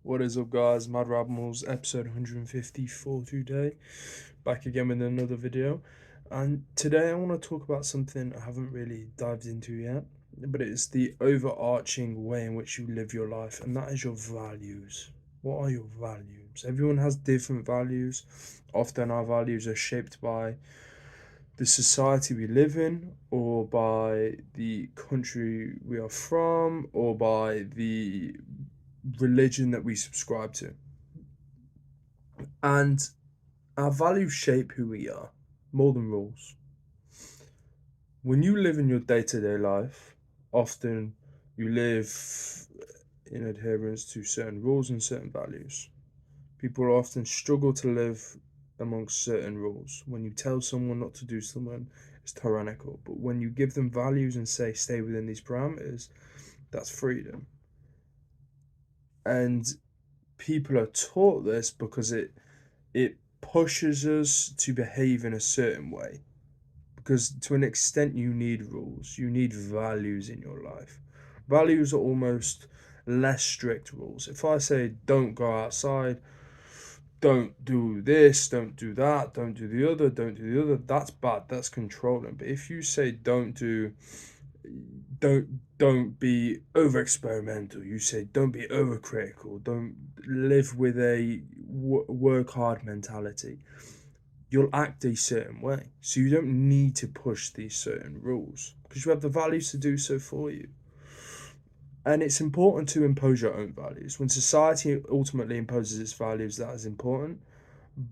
What is up, guys? Mad Rambles, episode 154 today. Back again with another video. And today I want to talk about something I haven't really dived into yet, but it's the overarching way in which you live your life, and that is your values. What are your values? Everyone has different values. Often our values are shaped by the society we live in, or by the country we are from, or by the religion that we subscribe to. And our values shape who we are more than rules. When you live in your day to day life, often you live in adherence to certain rules and certain values. People often struggle to live amongst certain rules. When you tell someone not to do something, it's tyrannical. But when you give them values and say, stay within these parameters, that's freedom. And people are taught this because it pushes us to behave in a certain way. Because to an extent, you need rules, you need values in your life. Values are almost less strict rules. If I say don't go outside, don't do this, don't do that, don't do the other, don't do the other, that's bad, that's controlling. But if you say don't be over experimental, you say don't be over critical, don't live with a work hard mentality, you'll act a certain way. So you don't need to push these certain rules because you have the values to do so for you. And it's important to impose your own values. When society ultimately imposes its values, that is important,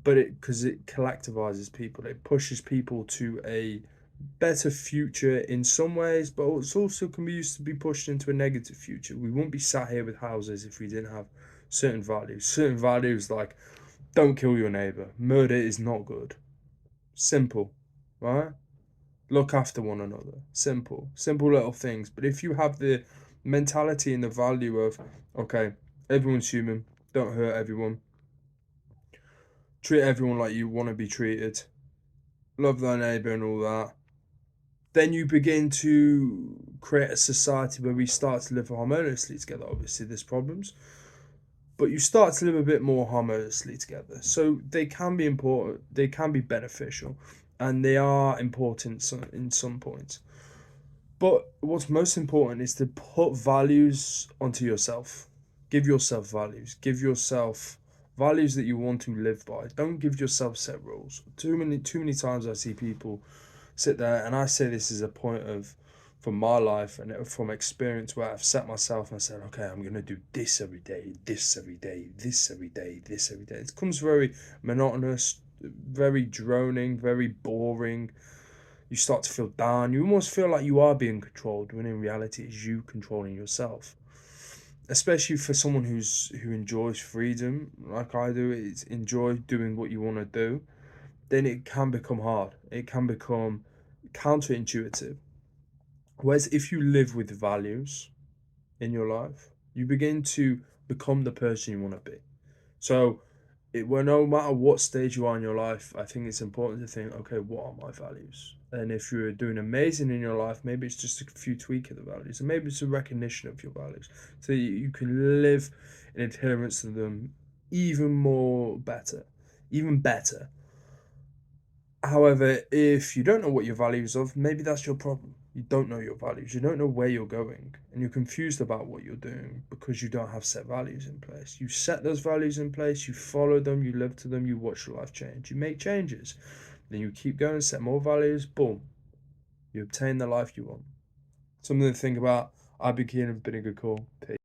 but because it collectivizes people, it pushes people to a better future in some ways, but it also can be used to be pushed into a negative future. We wouldn't be sat here with houses if we didn't have certain values. Certain values like don't kill your neighbor, murder is not good. Simple, right? Look after one another. Simple little things. But if you have the mentality and the value of, okay, everyone's human, don't hurt everyone, treat everyone like you want to be treated, love thy neighbor and all that, then you begin to create a society where we start to live harmoniously together. Obviously, there's problems, but you start to live a bit more harmoniously together. So they can be important, they can be beneficial, and they are important in some points. But what's most important is to put values onto yourself. Give yourself values. Give yourself values that you want to live by. Don't give yourself set rules. Too many times I see people sit there, and I say this is a point of from my life and from experience where I've set myself and said, okay, I'm gonna do this every day, this every day, this every day, this every day. It becomes very monotonous, very droning, very boring. You start to feel down. You almost feel like you are being controlled when in reality it's you controlling yourself. Especially for someone who enjoys freedom like I do, it's enjoy doing what you want to do, then it can become hard. It can become counterintuitive. Whereas if you live with values in your life, you begin to become the person you want to be. So well, no matter what stage you are in your life, I think it's important to think, okay, what are my values? And if you're doing amazing in your life, maybe it's just a few tweak of the values, and maybe it's a recognition of your values, so you can live in adherence to them even better. However, if you don't know what your values of, maybe that's your problem. You don't know your values. You don't know where you're going, and you're confused about what you're doing because you don't have set values in place. You set those values in place, you follow them, you live to them, you watch your life change. You make changes, then you keep going, set more values, boom, you obtain the life you want. Something to think about. I've been Keen, been a good call. Peace.